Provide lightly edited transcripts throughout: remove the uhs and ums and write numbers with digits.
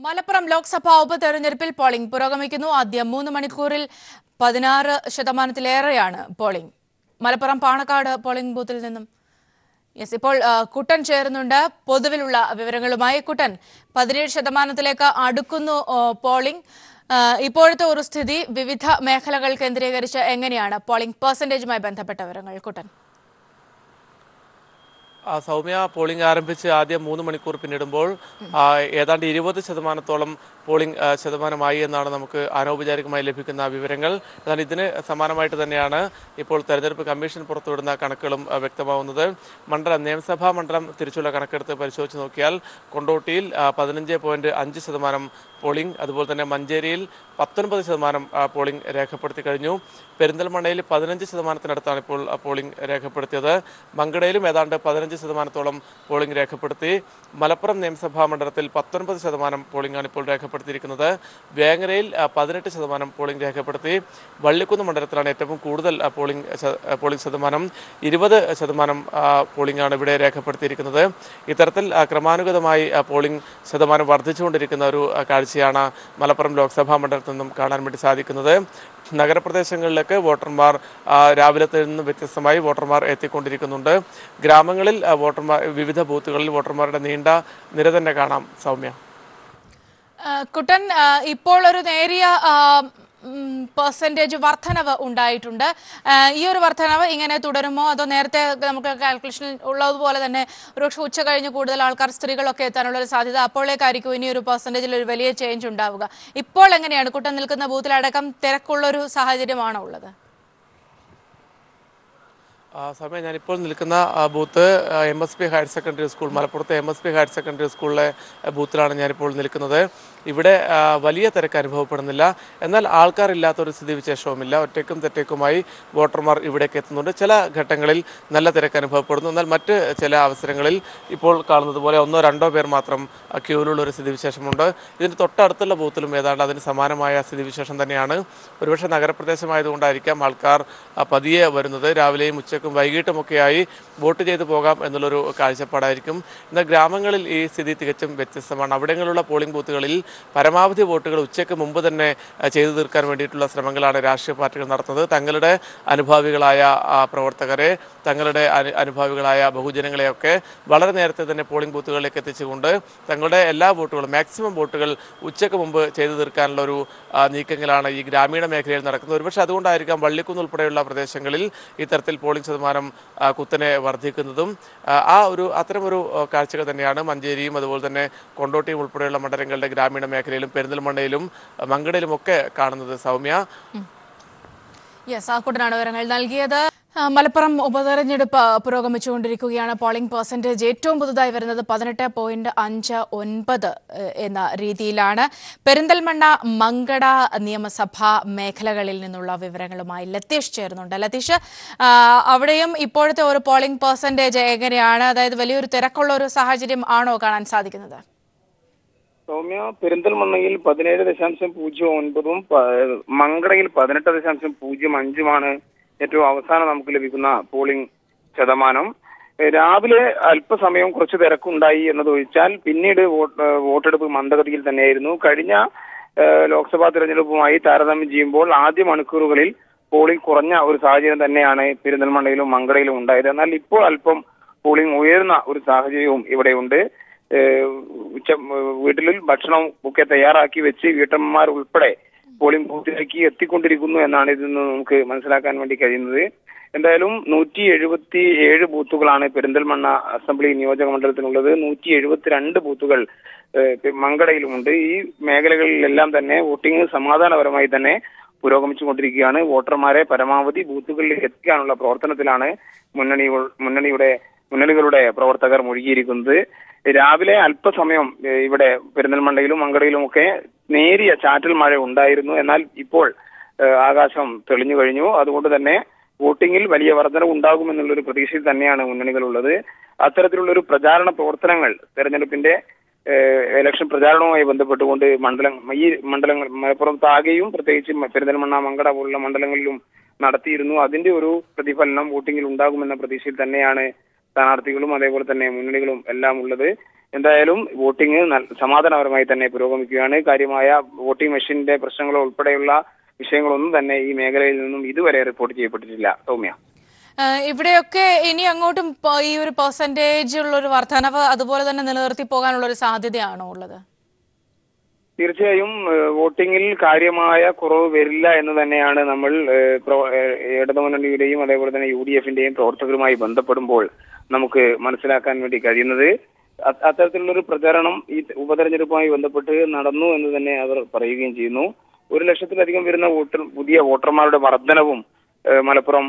മലപ്പുറം ലോക്സഭാ ഉപതെരഞ്ഞെടുപ്പിൽ പോളിംഗ് പുരോഗമിക്കുന്നു. ആദ്യ 3 മണിക്കൂറിൽ 16%-ലേറെയാണ് പോളിംഗ്. മലപ്പുറം പാണക്കാട് പോളിംഗ് ബൂത്തിൽ നിന്നും ഇപ്പോൾ കുട്ടൻ ചേരുന്നുണ്ട് പൊതുവിലുള്ള വിവരങ്ങളുമായി. കുട്ടൻ, 17%-ലേക്ക് അടുക്കുന്നു പോളിംഗ്. ഇപ്പോഴത്തെ ഒരു സ്ഥിതി വിവിധ മേഖലകൾ കേന്ദ്രീകരിച്ച് എങ്ങനെയാണ് പോളിംഗ് പെർസെന്റേജുമായി ബന്ധപ്പെട്ട വിവരങ്ങൾ? കുട്ടൻ. സൗമ്യ, പോളിംഗ് ആരംഭിച്ച് ആദ്യം 3 മണിക്കൂർ പിന്നിടുമ്പോൾ ഏതാണ്ട് 20% പോളിംഗ് ശതമാനമായി എന്നാണ് നമുക്ക് അനൗപചാരികമായി ലഭിക്കുന്ന വിവരങ്ങൾ. എന്നാൽ ഇതിന് സമാനമായിട്ട് തന്നെയാണ് ഇപ്പോൾ തെരഞ്ഞെടുപ്പ് കമ്മീഷൻ പുറത്തുവിടുന്ന കണക്കുകളും വ്യക്തമാവുന്നത്. നിയമസഭാ മണ്ഡലം തിരിച്ചുള്ള കണക്കെടുത്ത് പരിശോധിച്ച് നോക്കിയാൽ കൊണ്ടോട്ടിയിൽ 15.5% പോളിംഗ്, അതുപോലെ തന്നെ മഞ്ചേരിയിൽ 19% പോളിംഗ് രേഖപ്പെടുത്തി കഴിഞ്ഞു. പെരിന്തൽമണ്ണയിൽ 15%-നടുത്താണ് ഇപ്പോൾ പോളിംഗ് രേഖപ്പെടുത്തിയത്. മങ്കടയിലും ഏതാണ്ട് 15%-ഓളം പോളിംഗ് രേഖപ്പെടുത്തി. മലപ്പുറം നിയമസഭാ മണ്ഡലത്തിൽ 19% പോളിംഗാണ് ഇപ്പോൾ രേഖപ്പെടുത്തിയിരിക്കുന്നത്. വേങ്ങരയിൽ 18% പോളിംഗ് രേഖപ്പെടുത്തി. വള്ളിക്കുന്ന് മണ്ഡലത്തിലാണ് ഏറ്റവും കൂടുതൽ പോളിംഗ് ശതമാനം, 20% പോളിംഗാണ് ഇവിടെ രേഖപ്പെടുത്തിയിരിക്കുന്നത്. ഇത്തരത്തിൽ ക്രമാനുഗതമായി പോളിംഗ് ശതമാനം വർദ്ധിച്ചുകൊണ്ടിരിക്കുന്ന ഒരു കാഴ്ചയാണ് മലപ്പുറം ലോക്സഭാ മണ്ഡലത്തിൽ നിന്നും കാണാൻ വേണ്ടി സാധിക്കുന്നത്. നഗരപ്രദേശങ്ങളിലേക്ക് വോട്ടർമാർ രാവിലത്തെ നിന്നും വ്യത്യസ്തമായി വോട്ടർമാർ എത്തിക്കൊണ്ടിരിക്കുന്നുണ്ട്. ഗ്രാമങ്ങളിൽ വിവിധ ബൂത്തുകളിൽ വോട്ടർമാരുടെ നീണ്ട നിര തന്നെ കാണാം. സൗമ്യ. കുട്ടൻ, ഇപ്പോൾ ഒരു നേരിയ പെർസെന്റേജ് വർധനവ് ഉണ്ടായിട്ടുണ്ട്. ഈ ഒരു വർധനവ് ഇങ്ങനെ തുടരുമോ, അതോ നേരത്തെ നമുക്ക് കാൽക്കുലേഷൻ ഉള്ളതുപോലെ തന്നെ ഒരുപക്ഷെ ഉച്ച കഴിഞ്ഞ് കൂടുതൽ ആൾക്കാർ, സ്ത്രീകളൊക്കെ എത്താനുള്ള ഒരു സാധ്യത, അപ്പോഴേക്കായിരിക്കും ഇനി ഒരു പെർസെന്റേജിൽ ഒരു വലിയ ചേഞ്ച് ഉണ്ടാവുക? ഇപ്പോൾ എങ്ങനെയാണ് കുട്ടൻ നിൽക്കുന്ന ബൂത്തിലടക്കം തിരക്കുള്ളൊരു സാഹചര്യമാണോ ഉള്ളത്? സമയം ഞാനിപ്പോൾ നിൽക്കുന്ന booth MSP higher secondary school, മലപ്പുറത്തെ MSP ഹയർ സെക്കൻഡറി സ്കൂളിലെ ബൂത്തിലാണ് ഞാനിപ്പോൾ നിൽക്കുന്നത്. ഇവിടെ വലിയ തിരക്ക് അനുഭവപ്പെടുന്നില്ല. എന്നാൽ ആൾക്കാരില്ലാത്തൊരു സ്ഥിതിവിശേഷവുമില്ല. ഒറ്റയ്ക്കും തെറ്റയ്ക്കുമായി വോട്ടർമാർ ഇവിടേക്ക് എത്തുന്നുണ്ട്. ചില ഘട്ടങ്ങളിൽ നല്ല തിരക്ക് അനുഭവപ്പെടുന്നു. എന്നാൽ മറ്റ് ചില അവസരങ്ങളിൽ ഇപ്പോൾ കാണുന്നത് പോലെ 1-2 പേർ മാത്രം ക്യൂവിലുള്ള ഒരു സ്ഥിതിവിശേഷമുണ്ട്. ഇതിന് തൊട്ടടുത്തുള്ള ബൂത്തിലും ഏതാണ്ട് അതിന് സമാനമായ സ്ഥിതിവിശേഷം തന്നെയാണ്. ഒരുപക്ഷെ നഗരപ്രദേശമായതുകൊണ്ടായിരിക്കാം ആൾക്കാർ പതിയെ വരുന്നത്. രാവിലെയും ഉച്ചയ്ക്കും വൈകിട്ടുമൊക്കെയായി വോട്ട് ചെയ്തു പോകാം എന്നുള്ളൊരു കാഴ്ചപ്പാടായിരിക്കും. എന്നാൽ ഗ്രാമങ്ങളിൽ ഈ സ്ഥിതി തികച്ചും വ്യത്യസ്തമാണ്. അവിടങ്ങളിലുള്ള പോളിംഗ് ബൂത്തുകളിൽ പരമാവധി വോട്ടുകൾ ഉച്ചയ്ക്ക് മുമ്പ് തന്നെ ചെയ്തു തീർക്കാൻ വേണ്ടിയിട്ടുള്ള ശ്രമങ്ങളാണ് രാഷ്ട്രീയ പാർട്ടികൾ നടത്തുന്നത്. തങ്ങളുടെ അനുഭാവികളായ പ്രവർത്തകരെ, തങ്ങളുടെ അനുഭാവികളായ ബഹുജനങ്ങളെയൊക്കെ വളരെ നേരത്തെ തന്നെ പോളിംഗ് ബൂത്തുകളിലേക്ക് എത്തിച്ചുകൊണ്ട് തങ്ങളുടെ എല്ലാ വോട്ടുകളും, മാക്സിമം വോട്ടുകൾ ഉച്ചയ്ക്ക് മുമ്പ് ചെയ്തു തീർക്കാനുള്ള ഒരു നീക്കങ്ങളാണ് ഈ ഗ്രാമീണ മേഖലയിൽ നടക്കുന്നത്. ഒരുപക്ഷെ അതുകൊണ്ടായിരിക്കാം വള്ളിക്കുന്ന് ഉൾപ്പെടെയുള്ള പ്രദേശങ്ങളിൽ ഇത്തരത്തിൽ പോളിംഗ് ശതമാനം കുത്തനെ വർദ്ധിക്കുന്നതും. അത്തരമൊരു കാഴ്ചകൾ തന്നെയാണ് മഞ്ചേരിയും അതുപോലെ തന്നെ കൊണ്ടോട്ടിയും ഉൾപ്പെടെയുള്ള മണ്ഡലങ്ങളുടെ ഗ്രാമീണ മേഖലയിലും പെരിന്തൽമണ്ണയിലും മങ്കടയിലുമൊക്കെ കാണുന്നത്. സൗമ്യ. കുട്ടനാണ് വിവരങ്ങൾ നൽകിയത്. മലപ്പുറം ഉപതെരഞ്ഞെടുപ്പ് പുരോഗമിച്ചുകൊണ്ടിരിക്കുകയാണ്. പോളിംഗ് പെർസെന്റേജ് ഏറ്റവും പുതുതായി വരുന്നത് 18.59 എന്ന രീതിയിലാണ്. പെരിന്തൽമണ്ണ, മങ്കട നിയമസഭാ മേഖലകളിൽ നിന്നുള്ള വിവരങ്ങളുമായി ലതീഷ് ചേർന്നുണ്ട്. ലതീഷ്, അവിടെയും ഇപ്പോഴത്തെ ഒരു പോളിംഗ് പെർസെന്റേജ് എങ്ങനെയാണ്? അതായത് വലിയൊരു തിരക്കുള്ള ഒരു സാഹചര്യം ആണോ കാണാൻ സാധിക്കുന്നത്? സൗമ്യ, പെരിന്തൽമണ്ണയിൽ 17.09-ഉം മങ്കടയിൽ 18.05-മാണ് ഏറ്റവും അവസാനം നമുക്ക് ലഭിക്കുന്ന പോളിംഗ് ശതമാനം. രാവിലെ അല്പസമയം കുറച്ച് തിരക്കുണ്ടായി എന്നതൊഴിച്ചാൽ പിന്നീട് വോട്ടെടുപ്പ് മന്ദഗതിയിൽ തന്നെയായിരുന്നു. കഴിഞ്ഞ ലോക്സഭാ തെരഞ്ഞെടുപ്പുമായി താരതമ്യം ചെയ്യുമ്പോൾ ആദ്യ മണിക്കൂറുകളിൽ പോളിംഗ് കുറഞ്ഞ ഒരു സാഹചര്യം തന്നെയാണ് പെരിന്തൽമണ്ണയിലും മങ്കടയിലും ഉണ്ടായത്. എന്നാൽ ഇപ്പോൾ അല്പം പോളിംഗ് ഉയർന്ന ഒരു സാഹചര്യവും ഇവിടെയുണ്ട്. വീട്ടിൽ ഭക്ഷണം ഒക്കെ തയ്യാറാക്കി വെച്ച് വീട്ടമ്മമാർ ഉൾപ്പെടെ പോളിംഗ് ബൂത്തിലേക്ക് എത്തിക്കൊണ്ടിരിക്കുന്നു എന്നാണ് ഇതിൽ നിന്ന് നമുക്ക് മനസ്സിലാക്കാൻ വേണ്ടി കഴിയുന്നത്. എന്തായാലും 177 ബൂത്തുകളാണ് പെരിന്തൽമണ്ണ അസംബ്ലി നിയോജക മണ്ഡലത്തിനുള്ളത്. 172 ബൂത്തുകൾ മങ്കടയിലുമുണ്ട്. ഈ മേഖലകളിലെല്ലാം തന്നെ വോട്ടിംഗ് സമാധാനപരമായി തന്നെ പുരോഗമിച്ചുകൊണ്ടിരിക്കുകയാണ്. വോട്ടർമാരെ പരമാവധി ബൂത്തുകളിൽ എത്തിക്കാനുള്ള പ്രവർത്തനത്തിലാണ് മുന്നണികളുടെ പ്രവർത്തകർ മുഴുകിയിരിക്കുന്നത്. രാവിലെ അല്പസമയം ഇവിടെ പെരിന്തൽമണ്ണയിലും മങ്കടയിലും ഒക്കെ നേരിയ ചാറ്റൽ മഴ ഉണ്ടായിരുന്നു. എന്നാൽ ഇപ്പോൾ ആകാശം തെളിഞ്ഞു കഴിഞ്ഞു. അതുകൊണ്ട് തന്നെ വോട്ടിങ്ങിൽ വലിയ വർധനവ് ഉണ്ടാകുമെന്നുള്ളൊരു പ്രതീക്ഷയിൽ തന്നെയാണ് മുന്നണികളുള്ളത്. അത്തരത്തിലുള്ളൊരു പ്രചാരണ പ്രവർത്തനങ്ങൾ തെരഞ്ഞെടുപ്പിന്റെ ഇലക്ഷൻ പ്രചാരണവുമായി ബന്ധപ്പെട്ടുകൊണ്ട് ഈ മണ്ഡലങ്ങൾ മലപ്പുറത്താകെയും പ്രത്യേകിച്ച് പെരിന്തൽമണ്ണ, മങ്കട പോലുള്ള മണ്ഡലങ്ങളിലും നടത്തിയിരുന്നു. അതിന്റെ ഒരു പ്രതിഫലനം വോട്ടിങ്ങിൽ ഉണ്ടാകുമെന്ന പ്രതീക്ഷയിൽ തന്നെയാണ് സ്ഥാനാർത്ഥികളും അതേപോലെ തന്നെ മുന്നണികളും എല്ലാം ഉള്ളത്. എന്തായാലും വോട്ടിംഗ് സമാധാനപരമായി തന്നെ പുരോഗമിക്കുകയാണ്. കാര്യമായ വോട്ടിംഗ് മെഷീന്റെ പ്രശ്നങ്ങളോ ഉൾപ്പെടെയുള്ള വിഷയങ്ങളൊന്നും തന്നെ ഈ മേഖലയിൽ നിന്നും ഇതുവരെ റിപ്പോർട്ട് ചെയ്യപ്പെട്ടിട്ടില്ല. സൗമ്യ, ഇവിടെയൊക്കെ ഇനി അങ്ങോട്ടും ഈ ഒരു പെർസെന്റേജ് ഉള്ള ഒരു വർധനവ് അതുപോലെ തന്നെ നിലനിർത്തി പോകാനുള്ള ഒരു സാധ്യതയാണോ ഉള്ളത്? തീർച്ചയായും വോട്ടിംഗിൽ കാര്യമായ കുറവ് വരില്ല എന്ന് തന്നെയാണ് നമ്മൾ ഇടതുമുന്നണിയുടെയും അതേപോലെ തന്നെ UDF-ന്റെയും പ്രവർത്തകരുമായി ബന്ധപ്പെടുമ്പോൾ നമുക്ക് മനസ്സിലാക്കാൻ വേണ്ടി കഴിയുന്നത്. അത്തരത്തിലുള്ളൊരു പ്രചരണം ഈ ഉപതെരഞ്ഞെടുപ്പുമായി ബന്ധപ്പെട്ട് നടന്നു എന്ന് തന്നെ അവർ പറയുകയും ചെയ്യുന്നു. 1,00,000-ലധികം വരുന്ന പുതിയ വോട്ടർമാരുടെ വർധനവും മലപ്പുറം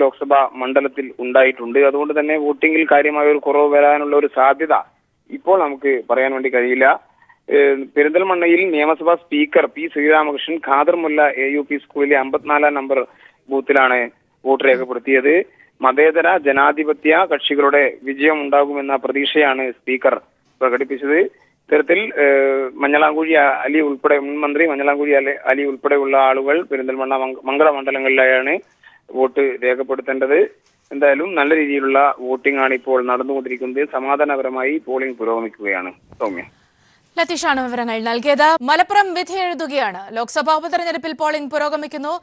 ലോക്സഭാ മണ്ഡലത്തിൽ ഉണ്ടായിട്ടുണ്ട്. അതുകൊണ്ട് തന്നെ വോട്ടിംഗിൽ കാര്യമായ ഒരു കുറവ് വരാനുള്ള ഒരു സാധ്യത ഇപ്പോൾ നമുക്ക് പറയാൻ വേണ്ടി കഴിയില്ല. പെരിന്തൽമണ്ണയിൽ നിയമസഭാ സ്പീക്കർ P. ശ്രീരാമകൃഷ്ണൻ ഖാദർ മുല്ല AUP സ്കൂളിലെ 54-ാം നമ്പർ ബൂത്തിലാണ് വോട്ട് രേഖപ്പെടുത്തിയത്. മതേതര ജനാധിപത്യ കക്ഷികളുടെ വിജയം ഉണ്ടാകുമെന്ന പ്രതീക്ഷയാണ് സ്പീക്കർ പ്രകടിപ്പിച്ചത്. ഇത്തരത്തിൽ മഞ്ഞളാംകുഴി അലി ഉൾപ്പെടെ മുൻ മന്ത്രി മഞ്ഞളാംകുഴി അലി ഉൾപ്പെടെയുള്ള ആളുകൾ പെരിന്തൽമണ്ണ മംഗള മണ്ഡലങ്ങളിലായാണ് വോട്ട് രേഖപ്പെടുത്തേണ്ടത്. എന്തായാലും നല്ല രീതിയിലുള്ള വോട്ടിംഗ് ആണ് ഇപ്പോൾ നടന്നുകൊണ്ടിരിക്കുന്നത്. സമാധാനപരമായി പോളിംഗ് പുരോഗമിക്കുകയാണ്. സൗമ്യ, ലതീഷാണ് വിവരങ്ങൾ നൽകിയത്. മലപ്പുറം വിധി എഴുതുകയാണ്. ലോക്സഭാ ഉപതെരഞ്ഞെടുപ്പിൽ പോളിംഗ് പുരോഗമിക്കുന്നു.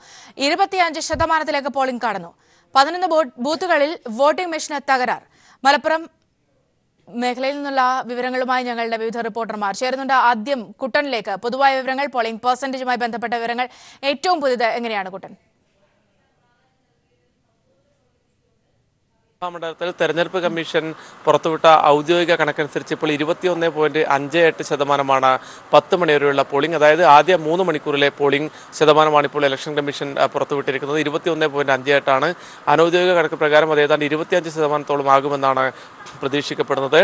25% പോളിംഗ് കടന്നു. 11 ബൂത്തുകളിൽ വോട്ടിംഗ് മെഷീന് തകരാർ. മലപ്പുറം മേഖലയിൽ നിന്നുള്ള വിവരങ്ങളുമായി ഞങ്ങളുടെ വിവിധ റിപ്പോർട്ടർമാർ ചേരുന്നുണ്ട്. ആദ്യം കുട്ടനിലേക്ക് പൊതുവായ വിവരങ്ങൾ, പോളിംഗ് പെർസെന്റേജുമായി ബന്ധപ്പെട്ട വിവരങ്ങൾ ഏറ്റവും പുതിയത് എങ്ങനെയാണ് കുട്ടൻ? മണ്ഡലത്തിൽ തെരഞ്ഞെടുപ്പ് കമ്മീഷൻ പുറത്തുവിട്ട ഔദ്യോഗിക കണക്കനുസരിച്ച് ഇപ്പോൾ 21.58% 10 മണി വരെയുള്ള പോളിംഗ്. അതായത് ആദ്യ 3 മണിക്കൂറിലെ പോളിംഗ് ശതമാനമാണ് ഇപ്പോൾ ഇലക്ഷൻ കമ്മീഷൻ പുറത്തുവിട്ടിരിക്കുന്നത്. 21.58 അനൌദ്യോഗിക കണക്ക് പ്രകാരം അത് ഏതാണ്ട് 25% ആകുമെന്നാണ് പ്രതീക്ഷിക്കപ്പെടുന്നത്.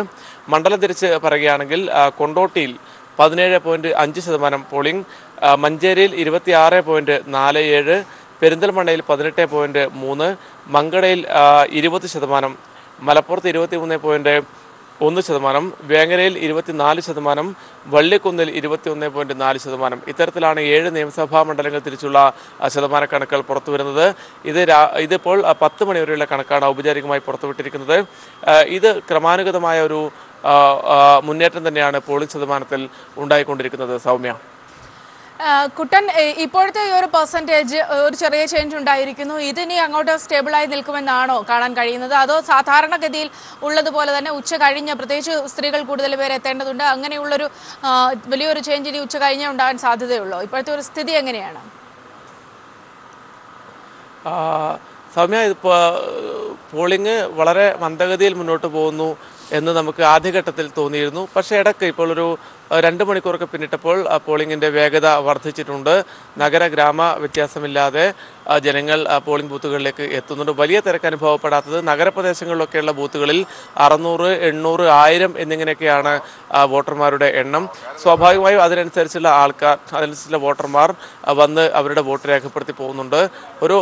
മണ്ഡലം തിരിച്ച് പറയുകയാണെങ്കിൽ കൊണ്ടോട്ടിയിൽ 17.5% പോളിംഗ്, മഞ്ചേരിയിൽ 26.47%, പെരിന്തൽമണ്ണയിൽ 18.3%, മങ്കടയിൽ 20%, മലപ്പുറത്ത് 23.1%, വേങ്ങരയിൽ 24%, വള്ളിക്കുന്നിൽ 21.4%. ഇത്തരത്തിലാണ് 7 നിയമസഭാ മണ്ഡലങ്ങൾ തിരിച്ചുള്ള ശതമാന കണക്കുകൾ പുറത്തുവരുന്നത്. ഇതിപ്പോൾ 10 മണി വരെയുള്ള കണക്കാണ് ഔപചാരികമായി പുറത്തുവിട്ടിരിക്കുന്നത്. ഇത് ക്രമാനുഗതമായ ഒരു മുന്നേറ്റം തന്നെയാണ് പോളിംഗ് ശതമാനത്തിൽ ഉണ്ടായിക്കൊണ്ടിരിക്കുന്നത്. സൗമ്യ, കുട്ടൻ, ഇപ്പോഴത്തെ ഈ ഒരു പെർസെന്റേജ് ഒരു ചെറിയ ചേഞ്ച് ഉണ്ടായിരിക്കുന്നു. ഇതിനി അങ്ങോട്ട് സ്റ്റേബിളായി നിൽക്കുമെന്നാണോ കാണാൻ കഴിയുന്നത്? അതോ സാധാരണഗതിയിൽ ഉള്ളതുപോലെ തന്നെ ഉച്ച കഴിഞ്ഞ്, പ്രത്യേകിച്ച് സ്ത്രീകൾ കൂടുതൽ പേര് എത്തേണ്ടതുണ്ട്, അങ്ങനെയുള്ളൊരു വലിയൊരു ചേഞ്ച് ഇനി ഉച്ച കഴിഞ്ഞേ ഉണ്ടാകാൻ സാധ്യതയുള്ളൂ? ഇപ്പോഴത്തെ ഒരു സ്ഥിതി എങ്ങനെയാണ്? സൗമ്യ, ഇപ്പോൾ പോളിംഗ് വളരെ മന്ദഗതിയിൽ മുന്നോട്ട് പോകുന്നു എന്ന് നമുക്ക് ആദ്യഘട്ടത്തിൽ തോന്നിയിരുന്നു. പക്ഷേ ഇടയ്ക്ക് ഇപ്പോൾ ഒരു 2 മണിക്കൂറൊക്കെ പിന്നിട്ടപ്പോൾ പോളിംഗിൻ്റെ വേഗത വർദ്ധിച്ചിട്ടുണ്ട്. നഗര ഗ്രാമ വ്യത്യാസമില്ലാതെ ജനങ്ങൾ പോളിംഗ് ബൂത്തുകളിലേക്ക് എത്തുന്നുണ്ട്. വലിയ തിരക്ക് അനുഭവപ്പെടാത്തത് നഗരപ്രദേശങ്ങളിലൊക്കെയുള്ള ബൂത്തുകളിൽ 600, 800, 1000 എന്നിങ്ങനെയൊക്കെയാണ് വോട്ടർമാരുടെ എണ്ണം. സ്വാഭാവികമായും അതിനനുസരിച്ചുള്ള വോട്ടർമാർ വന്ന് അവരുടെ വോട്ട് രേഖപ്പെടുത്തി പോകുന്നുണ്ട്. ഒരു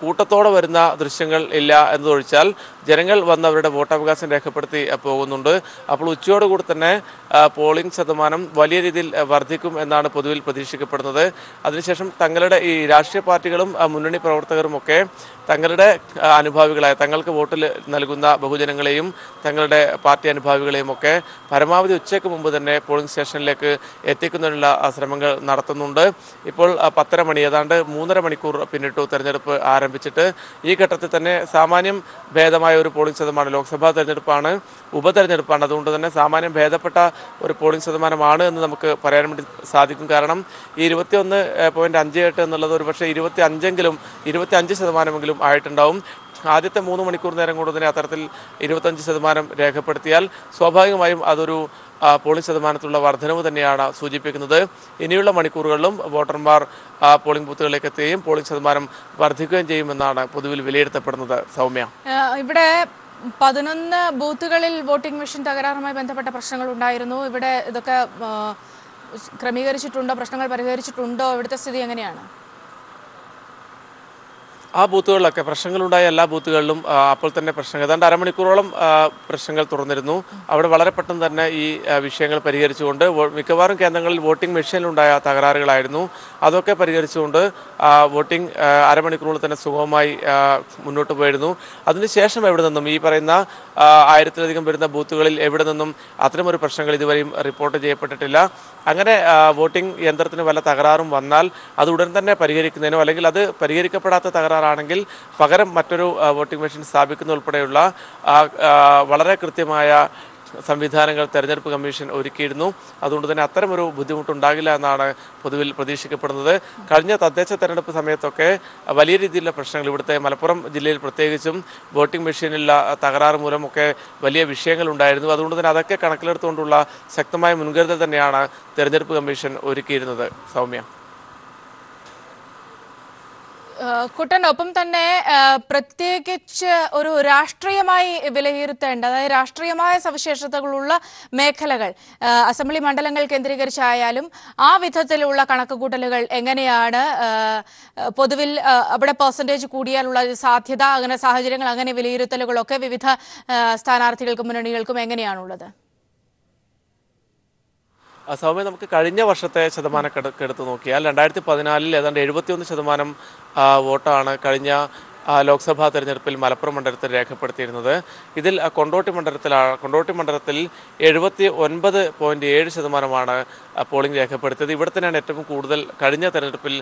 കൂട്ടത്തോടെ വരുന്ന ദൃശ്യങ്ങൾ ഇല്ല എന്നതൊഴിച്ചാൽ ജനങ്ങൾ വന്ന് അവരുടെ വോട്ടവകാശം രേഖപ്പെടുത്തി പോകുന്നുണ്ട്. അപ്പോൾ ഉച്ചയോടുകൂടി തന്നെ പോളിംഗ് ശതമാനം വലിയ രീതിയിൽ വർദ്ധിക്കും എന്നാണ് പൊതുവിൽ പ്രതീക്ഷിക്കപ്പെടുന്നത്. അതിനുശേഷം തങ്ങളുടെ ഈ രാഷ്ട്രീയ പാർട്ടികളും മുന്നണി പ്രവർത്തകരുമൊക്കെ തങ്ങളുടെ അനുഭാവികളായ, തങ്ങൾക്ക് വോട്ട് നൽകുന്ന ബഹുജനങ്ങളെയും തങ്ങളുടെ പാർട്ടി അനുഭാവികളെയും ഒക്കെ പരമാവധി ഉച്ചയ്ക്ക് മുമ്പ് തന്നെ പോളിംഗ് സ്റ്റേഷനിലേക്ക് എത്തിക്കുന്നതിനുള്ള ശ്രമങ്ങൾ നടത്തുന്നുണ്ട്. ഇപ്പോൾ 10:30 മണി, ഏതാണ്ട് 3.5 മണിക്കൂർ പിന്നിട്ടു തെരഞ്ഞെടുപ്പ് ആരംഭിച്ചിട്ട്. ഈ ഘട്ടത്തിൽ തന്നെ സാമാന്യം ഭേദമായ ഒരു പോളിംഗ് ശതമാനം, ലോക്സഭാ തെരഞ്ഞെടുപ്പാണ്, ഉപതെരഞ്ഞെടുപ്പാണ്, അതുകൊണ്ട് തന്നെ സാമാന്യം ഭേദപ്പെട്ട ഒരു പോളിംഗ് ശതമാനമാണ് എന്ന് നമുക്ക് പറയാൻ വേണ്ടി സാധിക്കും. കാരണം ഈ 21.58 എന്നുള്ളത് ഒരു പക്ഷേ 25% ആയിട്ടുണ്ടാവും. ആദ്യത്തെ 3 മണിക്കൂർ നേരം കൊണ്ട് തന്നെ അത്തരത്തിൽ 25% രേഖപ്പെടുത്തിയാൽ സ്വാഭാവികമായും അതൊരു പോളിംഗ് ശതമാനത്തിലുള്ള വർധനവ് തന്നെയാണ് സൂചിപ്പിക്കുന്നത്. ഇനിയുള്ള മണിക്കൂറുകളിലും വോട്ടർമാർ പോളിംഗ് ബൂത്തുകളിലേക്ക് എത്തുകയും പോളിംഗ് ശതമാനം വർദ്ധിക്കുകയും ചെയ്യുമെന്നാണ് പൊതുവിൽ വിലയിരുത്തപ്പെടുന്നത്. സൗമ്യ, ഇവിടെ 11 ബൂത്തുകളിൽ വോട്ടിംഗ് മെഷീൻ തകരാറുമായി ബന്ധപ്പെട്ട പ്രശ്നങ്ങൾ ഉണ്ടായിരുന്നു. ഇവിടെ ഇതൊക്കെ ക്രമീകരിച്ചിട്ടുണ്ടോ? പ്രശ്നങ്ങൾ പരിഹരിച്ചിട്ടുണ്ടോ? ഇവിടുത്തെ സ്ഥിതി എങ്ങനെയാണ്? ആ ബൂത്തുകളിലൊക്കെ പ്രശ്നങ്ങളുണ്ടായ എല്ലാ ബൂത്തുകളിലും അപ്പോൾ തന്നെ പ്രശ്നങ്ങൾ ഏതാണ്ട് അരമണിക്കൂറോളം പ്രശ്നങ്ങൾ തുറന്നിരുന്നു. അവിടെ വളരെ പെട്ടെന്ന് തന്നെ ഈ വിഷയങ്ങൾ പരിഹരിച്ചുകൊണ്ട് മിക്കവാറും കേന്ദ്രങ്ങളിൽ വോട്ടിംഗ് മെഷീനിലുണ്ടായ തകരാറുകളായിരുന്നു. അതൊക്കെ പരിഹരിച്ചുകൊണ്ട് വോട്ടിംഗ് അരമണിക്കൂറിൽ തന്നെ സുഗമമായി മുന്നോട്ട് പോയിരുന്നു. അതിനുശേഷം എവിടെ നിന്നും ഈ പറയുന്ന 1000-ലധികം വരുന്ന ബൂത്തുകളിൽ എവിടെ നിന്നും അത്തരമൊരു പ്രശ്നങ്ങൾ ഇതുവരെയും റിപ്പോർട്ട് ചെയ്യപ്പെട്ടിട്ടില്ല. അങ്ങനെ വോട്ടിംഗ് യന്ത്രത്തിന് വല്ല തകരാറും വന്നാൽ അത് ഉടൻ തന്നെ പരിഹരിക്കുന്നതിനോ അല്ലെങ്കിൽ അത് പരിഹരിക്കപ്പെടാത്ത തകരാറാണെങ്കിൽ പകരം മറ്റൊരു വോട്ടിംഗ് മെഷീൻ സ്ഥാപിക്കുന്ന ഉൾപ്പെടെയുള്ള വളരെ കൃത്യമായ സംവിധാനങ്ങൾ തെരഞ്ഞെടുപ്പ് കമ്മീഷൻ ഒരുക്കിയിരുന്നു. അതുകൊണ്ട് തന്നെ അത്തരമൊരു ബുദ്ധിമുട്ടുണ്ടാകില്ല എന്നാണ് പൊതുവിൽ പ്രതീക്ഷിക്കപ്പെടുന്നത്. കഴിഞ്ഞ തദ്ദേശ തെരഞ്ഞെടുപ്പ് സമയത്തൊക്കെ വലിയ രീതിയിലുള്ള പ്രശ്നങ്ങൾ ഇവിടുത്തെ മലപ്പുറം ജില്ലയിൽ പ്രത്യേകിച്ചും വോട്ടിംഗ് മെഷീനിലുള്ള തകരാറ് മൂലമൊക്കെ വലിയ വിഷയങ്ങൾ ഉണ്ടായിരുന്നു. അതുകൊണ്ട് തന്നെ അതൊക്കെ കണക്കിലെടുത്തുകൊണ്ടുള്ള ശക്തമായ മുൻകരുതൽ തന്നെയാണ് തെരഞ്ഞെടുപ്പ് കമ്മീഷൻ ഒരുക്കിയിരുന്നത്. സൗമ്യ. കുട്ടൻ, ഒപ്പം തന്നെ പ്രത്യേകിച്ച് ഒരു രാഷ്ട്രീയമായി വിലയിരുത്തേണ്ട, അതായത് രാഷ്ട്രീയമായ സവിശേഷതകളുള്ള മേഖലകൾ അസംബ്ലി മണ്ഡലങ്ങൾ കേന്ദ്രീകരിച്ചായാലും ആ വിധത്തിലുള്ള കണക്കുകൂട്ടലുകൾ എങ്ങനെയാണ്? പൊതുവിൽ അവിടെ പെർസെൻറ്റേജ് കൂടിയാലുള്ള സാധ്യത, അങ്ങനെ സാഹചര്യങ്ങൾ, അങ്ങനെ വിലയിരുത്തലുകളൊക്കെ വിവിധ സ്ഥാനാർത്ഥികൾക്കും മുന്നണികൾക്കും എങ്ങനെയാണുള്ളത്? സൗമ്യ, നമുക്ക് കഴിഞ്ഞ വർഷത്തെ ശതമാനക്കണക്ക് എടുത്ത് നോക്കിയാൽ 2014 ഏതാണ്ട് 71% വോട്ടാണ് കഴിഞ്ഞ ലോക്സഭാ തെരഞ്ഞെടുപ്പിൽ മലപ്പുറം മണ്ഡലത്തിൽ രേഖപ്പെടുത്തിയിരുന്നത്. ഇതിൽ കൊണ്ടോട്ടി മണ്ഡലത്തിൽ 79.7% പോളിംഗ് രേഖപ്പെടുത്തിയത്. ഇവിടെ തന്നെയാണ് ഏറ്റവും കൂടുതൽ കഴിഞ്ഞ തെരഞ്ഞെടുപ്പിൽ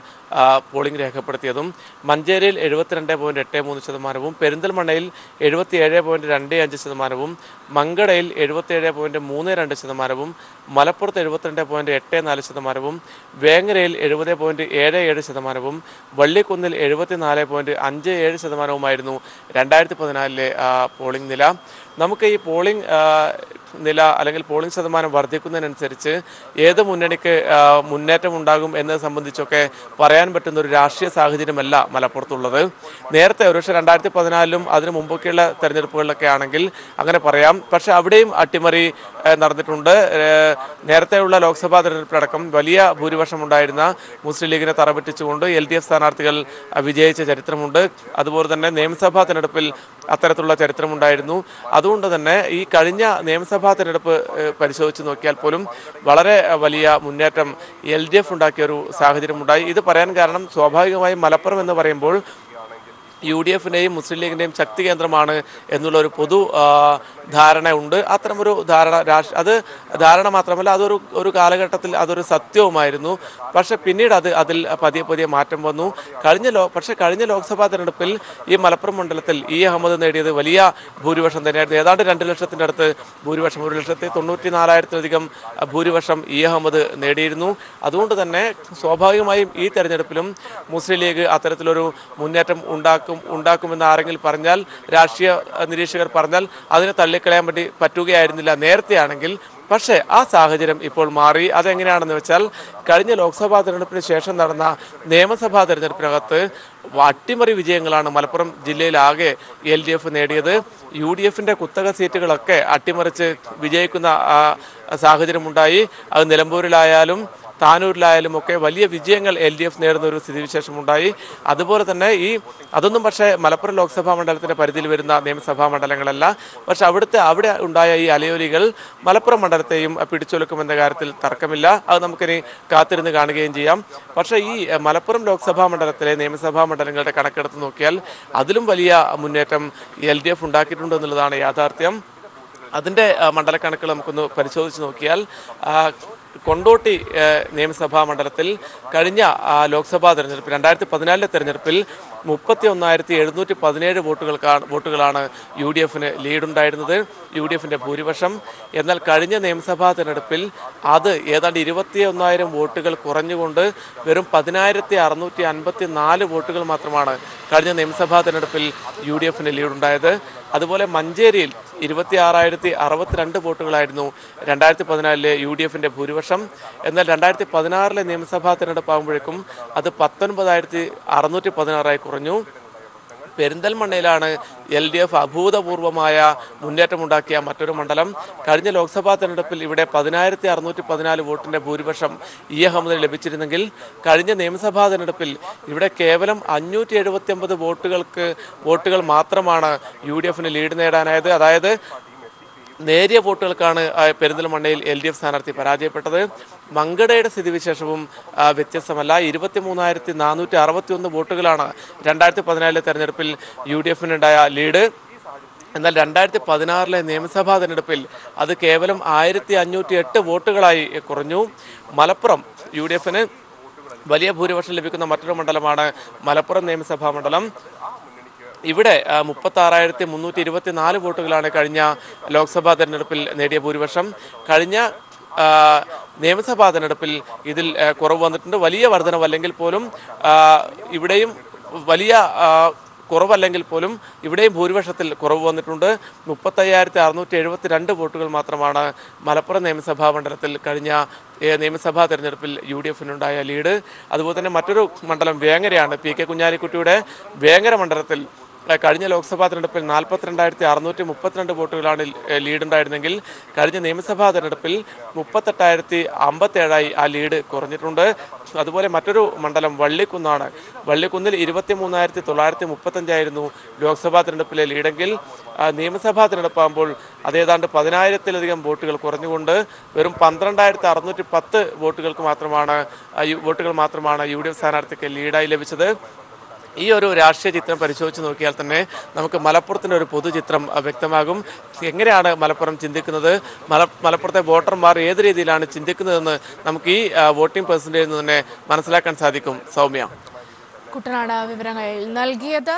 പോളിംഗ് രേഖപ്പെടുത്തിയതും. മഞ്ചേരിയിൽ 72.83%, പെരിന്തൽമണ്ണയിൽ 77.25%, മങ്കടയിൽ 77.32%, മലപ്പുറത്ത് 72.84%, വേങ്ങരയിൽ 70.77%, വള്ളിക്കുന്നിൽ 74.57%, 2014 പോളിംഗ് നില. നമുക്ക് ഈ പോളിംഗ് നില അല്ലെങ്കിൽ പോളിംഗ് ശതമാനം വർദ്ധിക്കുന്നതിനനുസരിച്ച് ഏത് മുന്നണിക്ക് മുന്നേറ്റം ഉണ്ടാകും എന്നത് സംബന്ധിച്ചൊക്കെ പറയാൻ പറ്റുന്ന ഒരു രാഷ്ട്രീയ സാഹചര്യമല്ല മലപ്പുറത്തുള്ളത്. നേരത്തെ ഒരുപക്ഷെ 2014 അതിനു മുമ്പൊക്കെയുള്ള തെരഞ്ഞെടുപ്പുകളിലൊക്കെ ആണെങ്കിൽ അങ്ങനെ പറയാം. പക്ഷെ അവിടെയും അട്ടിമറി നടന്നിട്ടുണ്ട്. നേരത്തെയുള്ള ലോക്സഭാ തെരഞ്ഞെടുപ്പിലടക്കം വലിയ ഭൂരിപക്ഷം ഉണ്ടായിരുന്ന മുസ്ലിം ലീഗിനെ തറപറ്റിച്ചുകൊണ്ട് LDF സ്ഥാനാർത്ഥികൾ വിജയിച്ച ചരിത്രമുണ്ട്. അതുപോലെ തന്നെ നിയമസഭാ തെരഞ്ഞെടുപ്പിൽ അത്തരത്തിലുള്ള ചരിത്രമുണ്ടായിരുന്നു. അതുകൊണ്ട് തന്നെ ഈ കഴിഞ്ഞ നിയമസഭാ തെരഞ്ഞെടുപ്പ് പരിശോധിച്ച് നോക്കിയാൽ പോലും വളരെ വലിയ മുന്നേറ്റം LDF ഉണ്ടാക്കിയ ഒരു സാഹചര്യമുണ്ടായി. ഇത് പറയാൻ കാരണം സ്വാഭാവികമായും മലപ്പുറം എന്ന് പറയുമ്പോൾ UDF-നെയും മുസ്ലിം ലീഗിൻ്റെയും ശക്തി കേന്ദ്രമാണ് എന്നുള്ളൊരു പൊതു ധാരണ ഉണ്ട്. അത്തരമൊരു അത് ധാരണ മാത്രമല്ല, ഒരു കാലഘട്ടത്തിൽ അതൊരു സത്യവുമായിരുന്നു. പക്ഷെ പിന്നീട് അതിൽ പതിയെ മാറ്റം വന്നു. കഴിഞ്ഞ ലോക്സഭാ തെരഞ്ഞെടുപ്പിൽ ഈ മലപ്പുറം മണ്ഡലത്തിൽ അഹമ്മദ് നേടിയത് വലിയ ഭൂരിപക്ഷം തന്നെയായിരുന്നു. ഏതാണ്ട് 2 ലക്ഷത്തിൻ്റെ അടുത്ത് ഭൂരിപക്ഷം, 1,94,000-ലധികം ഭൂരിപക്ഷം അഹമ്മദ് നേടിയിരുന്നു. അതുകൊണ്ട് തന്നെ സ്വാഭാവികമായും ഈ തെരഞ്ഞെടുപ്പിലും മുസ്ലിം ലീഗ് അത്തരത്തിലൊരു മുന്നേറ്റം ഉണ്ടാക്കുമെന്ന് ആരെങ്കിലും പറഞ്ഞാൽ, രാഷ്ട്രീയ നിരീക്ഷകർ പറഞ്ഞാൽ അതിനെ തള്ളിക്കളയാൻ പറ്റുകയായിരുന്നില്ല നേരത്തെയാണെങ്കിൽ. പക്ഷേ ആ സാഹചര്യം ഇപ്പോൾ മാറി. അതെങ്ങനെയാണെന്ന് വെച്ചാൽ കഴിഞ്ഞ ലോക്സഭാ തെരഞ്ഞെടുപ്പിന് ശേഷം നടന്ന നിയമസഭാ തെരഞ്ഞെടുപ്പിനകത്ത് അട്ടിമറി വിജയങ്ങളാണ് മലപ്പുറം ജില്ലയിലാകെ LDF നേടിയത്. UDF-ന്റെ കുത്തക സീറ്റുകളൊക്കെ അട്ടിമറിച്ച് വിജയിക്കുന്ന സാഹചര്യമുണ്ടായി. അത് നിലമ്പൂരിലായാലും താനൂരിലായാലും ഒക്കെ വലിയ വിജയങ്ങൾ LDF നേടുന്ന ഒരു സ്ഥിതിവിശേഷമുണ്ടായി. അതുപോലെ തന്നെ അതൊന്നും പക്ഷേ മലപ്പുറം ലോക്സഭാ മണ്ഡലത്തിൻ്റെ പരിധിയിൽ വരുന്ന നിയമസഭാ മണ്ഡലങ്ങളല്ല. പക്ഷെ അവിടെ ഉണ്ടായ ഈ അലയൊലികൾ മലപ്പുറം മണ്ഡലത്തെയും പിടിച്ചൊലുക്കുമെന്ന കാര്യത്തിൽ തർക്കമില്ല. അത് നമുക്കിനി കാത്തിരുന്ന് കാണുകയും ചെയ്യാം. പക്ഷേ ഈ മലപ്പുറം ലോക്സഭാ മണ്ഡലത്തിലെ നിയമസഭാ മണ്ഡലങ്ങളുടെ കണക്കെടുത്ത് നോക്കിയാൽ അതിലും വലിയ മുന്നേറ്റം LDF ഉണ്ടാക്കിയിട്ടുണ്ട് എന്നുള്ളതാണ് യാഥാർത്ഥ്യം. അതിൻ്റെ മണ്ഡലക്കണക്കുകൾ നമുക്കൊന്ന് പരിശോധിച്ച് നോക്കിയാൽ കൊണ്ടോട്ടി നിയമസഭാ മണ്ഡലത്തിൽ കഴിഞ്ഞ ലോക്സഭാ തെരഞ്ഞെടുപ്പിൽ 2014 തെരഞ്ഞെടുപ്പിൽ 31,717 വോട്ടുകളാണ് UDF-ന് ലീഡുണ്ടായിരുന്നത്, UDF-ന്റെ ഭൂരിപക്ഷം. എന്നാൽ കഴിഞ്ഞ നിയമസഭാ തെരഞ്ഞെടുപ്പിൽ അത് ഏതാണ്ട് 21,000 വോട്ടുകൾ കുറഞ്ഞുകൊണ്ട് വെറും 10,654 വോട്ടുകൾ മാത്രമാണ് കഴിഞ്ഞ നിയമസഭാ തെരഞ്ഞെടുപ്പിൽ UDF-ന് ലീഡുണ്ടായത്. അതുപോലെ മഞ്ചേരിയിൽ 26,062 വോട്ടുകളായിരുന്നു 2014 UDF-ന്റെ ഭൂരിപക്ഷം. എന്നാൽ 2016 നിയമസഭാ തെരഞ്ഞെടുപ്പ് ആകുമ്പോഴേക്കും അത് 19,616 കുറഞ്ഞു. പെരിന്തൽമണ്ണയിലാണ് LDF അഭൂതപൂർവമായ മുന്നേറ്റമുണ്ടാക്കിയ മറ്റൊരു മണ്ഡലം. കഴിഞ്ഞ ലോക്സഭാ തെരഞ്ഞെടുപ്പിൽ ഇവിടെ 10,614 വോട്ടിന്റെ ഭൂരിപക്ഷം അഹമ്മദിന് ലഭിച്ചിരുന്നെങ്കിൽ കഴിഞ്ഞ നിയമസഭാ തെരഞ്ഞെടുപ്പിൽ ഇവിടെ കേവലം 579 വോട്ടുകൾ മാത്രമാണ് UDFന് ലീഡ് നേടാനായത്. അതായത് നേരിയ വോട്ടുകൾക്കാണ് പെരിന്തൽമണ്ണയിൽ LDF സ്ഥാനാർത്ഥി പരാജയപ്പെട്ടത്. മങ്കടയുടെ സ്ഥിതിവിശേഷവും വ്യത്യസ്തമല്ല. 23,461 വോട്ടുകളാണ് 2014 തെരഞ്ഞെടുപ്പിൽ UDFനുണ്ടായ ലീഡ്. എന്നാൽ 2016 നിയമസഭാ തെരഞ്ഞെടുപ്പിൽ അത് കേവലം 1,508 വോട്ടുകളായി കുറഞ്ഞു. മലപ്പുറം UDFന് വലിയ ഭൂരിപക്ഷം ലഭിക്കുന്ന മറ്റൊരു മണ്ഡലമാണ് മലപ്പുറം നിയമസഭാ മണ്ഡലം. ഇവിടെ 36,324 വോട്ടുകളാണ് കഴിഞ്ഞ ലോക്സഭാ തെരഞ്ഞെടുപ്പിൽ നേടിയ ഭൂരിപക്ഷം. കഴിഞ്ഞ നിയമസഭാ തെരഞ്ഞെടുപ്പിൽ ഇതിൽ കുറവ് വന്നിട്ടുണ്ട്. വലിയ വർധനവല്ലെങ്കിൽ പോലും ഇവിടെയും ഇവിടെയും ഭൂരിപക്ഷത്തിൽ കുറവ് വന്നിട്ടുണ്ട്. 35,672 വോട്ടുകൾ മാത്രമാണ് മലപ്പുറം നിയമസഭാ മണ്ഡലത്തിൽ കഴിഞ്ഞ നിയമസഭാ തെരഞ്ഞെടുപ്പിൽ UDFനുണ്ടായ ലീഡ്. അതുപോലെ തന്നെ മറ്റൊരു മണ്ഡലം വേങ്ങരയാണ്. PK കുഞ്ഞാലിക്കുട്ടിയുടെ വേങ്ങര മണ്ഡലത്തിൽ കഴിഞ്ഞ ലോക്സഭാ തെരഞ്ഞെടുപ്പിൽ 42,632 വോട്ടുകളാണ് ലീഡ് ഉണ്ടായിരുന്നെങ്കിൽ കഴിഞ്ഞ നിയമസഭാ തെരഞ്ഞെടുപ്പിൽ 38,057 ആ ലീഡ് കുറഞ്ഞിട്ടുണ്ട്. അതുപോലെ മറ്റൊരു മണ്ഡലം വള്ളിക്കുന്നാണ്. വള്ളിക്കുന്നിൽ 23,935 ലോക്സഭാ തെരഞ്ഞെടുപ്പിലെ ലീഡെങ്കിൽ നിയമസഭാ തെരഞ്ഞെടുപ്പാകുമ്പോൾ അതേതാണ്ട് 10,000-ലധികം വോട്ടുകൾ കുറഞ്ഞുകൊണ്ട് വെറും 12,610 വോട്ടുകൾ മാത്രമാണ് UDF സ്ഥാനാർത്ഥിക്ക് ലീഡായി ലഭിച്ചത്. ഈ ഒരു രാഷ്ട്രീയ ചിത്രം പരിശോധിച്ച് നോക്കിയാൽ തന്നെ നമുക്ക് മലപ്പുറത്തിൻ്റെ ഒരു പൊതുചിത്രം വ്യക്തമാകും. എങ്ങനെയാണ് മലപ്പുറം ചിന്തിക്കുന്നത്, മലപ്പുറത്തെ വോട്ടർമാർ ഏത് രീതിയിലാണ് ചിന്തിക്കുന്നതെന്ന് നമുക്ക് ഈ വോട്ടിംഗ് പെർസെൻറ്റേജിൽ നിന്ന് തന്നെ മനസ്സിലാക്കാൻ സാധിക്കും. സൗമ്യ, കുട്ടനാട് വിവരങ്ങൾ നൽകിയത്.